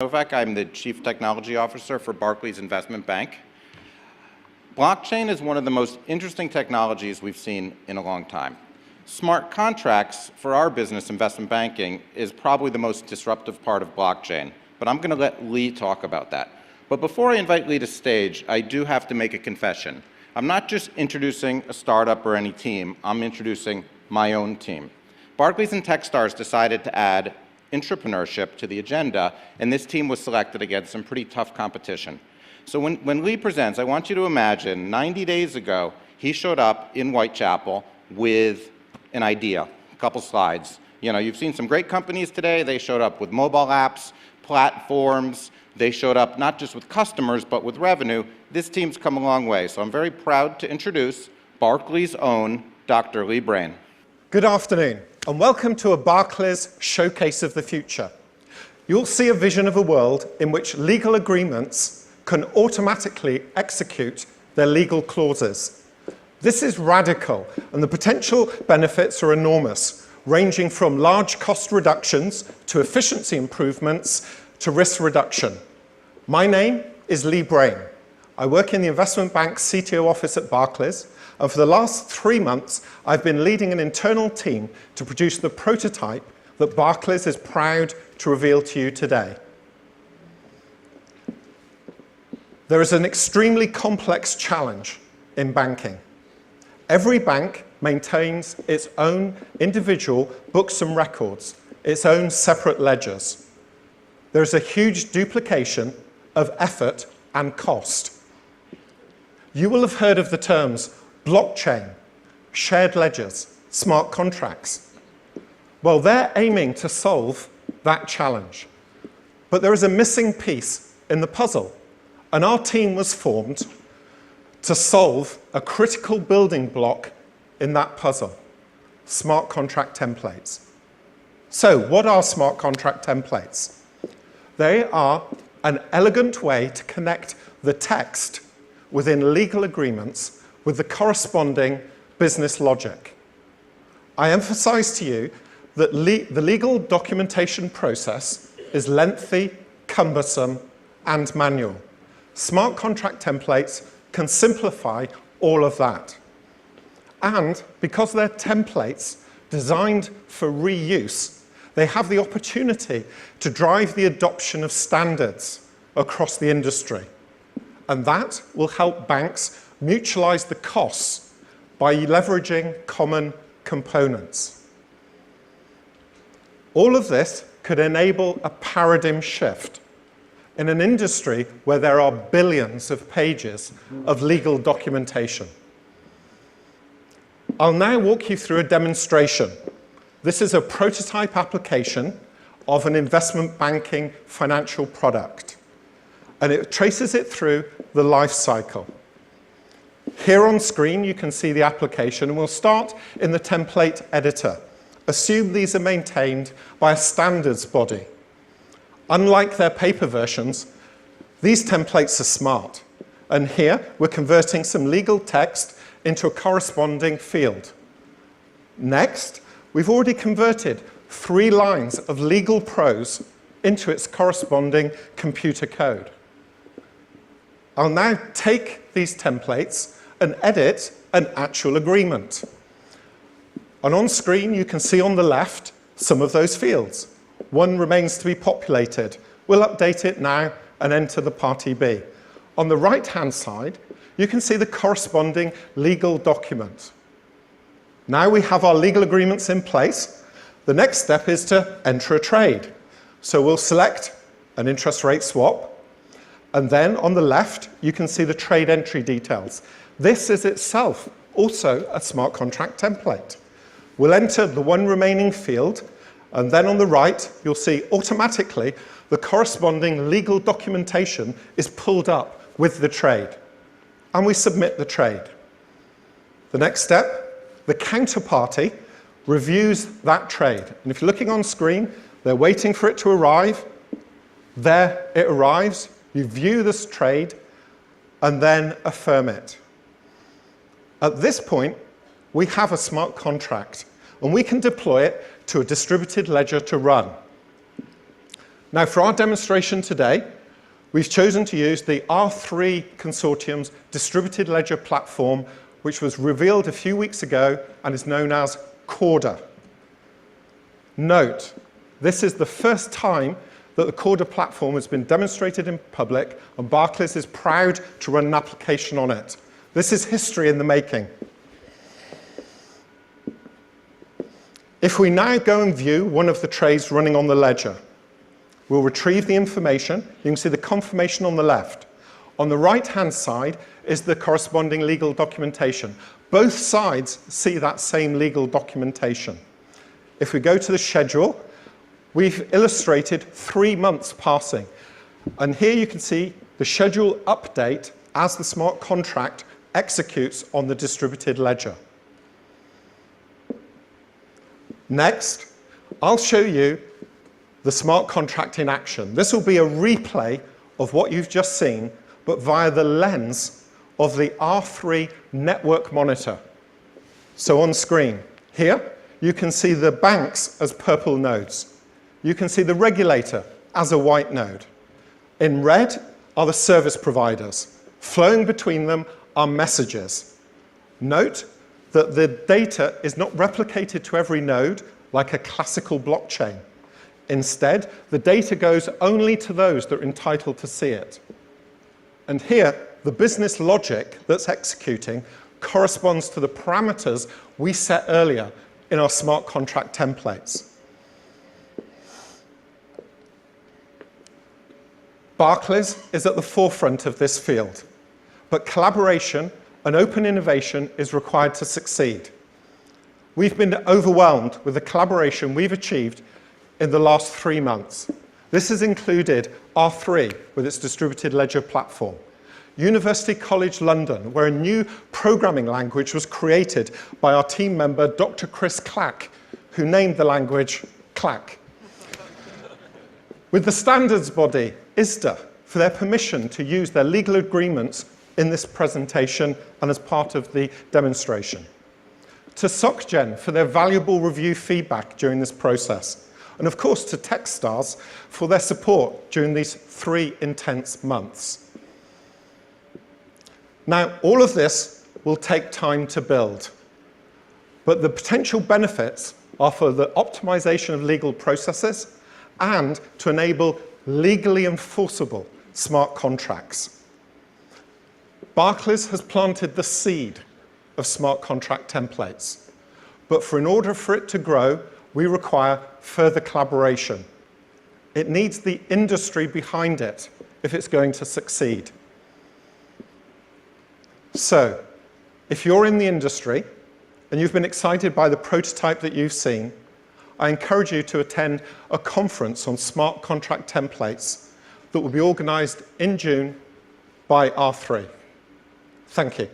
Novak. I'm the Chief Technology Officer for Barclays Investment Bank. Blockchain is one of the most interesting technologies we've seen in a long time. Smart contracts for our business, investment banking, is probably the most disruptive part of blockchain, but I'm going to let Lee talk about that. But before I invite Lee to stage, I do have to make a confession. I'm not just introducing a startup or any team, I'm introducing my own team. Barclays and Techstars decided to add entrepreneurship to the agenda, and this team was selected against some pretty tough competition. So when Lee presents, I want you to imagine 90 days ago, he showed up in Whitechapel with an idea, a couple slides. You know, you've seen some great companies today. They showed up with mobile apps, platforms. They showed up not just with customers, but with revenue. This team's come a long way. So I'm very proud to introduce Barclays' own Dr. Lee Brain. Good afternoon, and welcome to a Barclays Showcase of the Future. You'll see a vision of a world in which legal agreements can automatically execute their legal clauses. This is radical, and the potential benefits are enormous, ranging from large cost reductions to efficiency improvements to risk reduction. My name is Lee Brain. I work in the investment bank's CTO office at Barclays, and for the last 3 months, I've been leading an internal team to produce the prototype that Barclays is proud to reveal to you today. There is an extremely complex challenge in banking. Every bank maintains its own individual books and records, its own separate ledgers. There is a huge duplication of effort and cost. You will have heard of the terms blockchain, shared ledgers, smart contracts. Well, they're aiming to solve that challenge. But there is a missing piece in the puzzle, and our team was formed to solve a critical building block in that puzzle: smart contract templates. So, what are smart contract templates? They are an elegant way to connect the text within legal agreements with the corresponding business logic. I emphasize to you that the legal documentation process is lengthy, cumbersome, and manual. Smart contract templates can simplify all of that. And because they're templates designed for reuse, they have the opportunity to drive the adoption of standards across the industry. And that will help banks mutualize the costs by leveraging common components. All of this could enable a paradigm shift in an industry where there are billions of pages of legal documentation. I'll now walk you through a demonstration. This is a prototype application of an investment banking financial product, and it traces it through the life cycle. Here on screen, you can see the application, and we'll start in the template editor. Assume these are maintained by a standards body. Unlike their paper versions, these templates are smart. And here, we're converting some legal text into a corresponding field. Next, we've already converted 3 lines of legal prose into its corresponding computer code. I'll now take these templates and edit an actual agreement. And on screen, you can see on the left some of those fields. One remains to be populated. We'll update it now and enter the party B. On the right-hand side, you can see the corresponding legal document. Now we have our legal agreements in place. The next step is to enter a trade. So we'll select an interest rate swap, and then on the left, you can see the trade entry details. This is itself also a smart contract template. We'll enter the one remaining field, and then on the right, you'll see automatically the corresponding legal documentation is pulled up with the trade. And we submit the trade. The next step, the counterparty reviews that trade. And if you're looking on screen, they're waiting for it to arrive. There it arrives. You view this trade and then affirm it. At this point, we have a smart contract, and we can deploy it to a distributed ledger to run. Now, for our demonstration today, we've chosen to use the R3 Consortium's distributed ledger platform, which was revealed a few weeks ago and is known as Corda. Note, this is the first time that the Corda platform has been demonstrated in public, and Barclays is proud to run an application on it. This is history in the making. If we now go and view one of the trades running on the ledger, we'll retrieve the information. You can see the confirmation on the left. On the right-hand side is the corresponding legal documentation. Both sides see that same legal documentation. If we go to the schedule, we've illustrated 3 months passing. And here you can see the schedule update as the smart contract executes on the distributed ledger. Next, I'll show you the smart contract in action. This will be a replay of what you've just seen, but via the lens of the R3 network monitor. So on screen, here, you can see the banks as purple nodes. You can see the regulator as a white node. In red are the service providers. Flowing between them are messages. Note that the data is not replicated to every node like a classical blockchain. Instead, the data goes only to those that are entitled to see it. And here, the business logic that's executing corresponds to the parameters we set earlier in our smart contract templates. Barclays is at the forefront of this field, but collaboration and open innovation is required to succeed. We've been overwhelmed with the collaboration we've achieved in the last 3 months. This has included R3 with its distributed ledger platform, University College London, where a new programming language was created by our team member, Dr. Chris Clack, who named the language Clack. With the standards body, ISDA, for their permission to use their legal agreements in this presentation and as part of the demonstration. To SocGen for their valuable review feedback during this process. And of course to Techstars for their support during these 3 intense months. Now, all of this will take time to build, but the potential benefits are for the optimization of legal processes and to enable legally enforceable smart contracts. Barclays has planted the seed of smart contract templates, but in order for it to grow, we require further collaboration. It needs the industry behind it if it's going to succeed. So, if you're in the industry and you've been excited by the prototype that you've seen, I encourage you to attend a conference on smart contract templates that will be organized in June by R3. Thank you.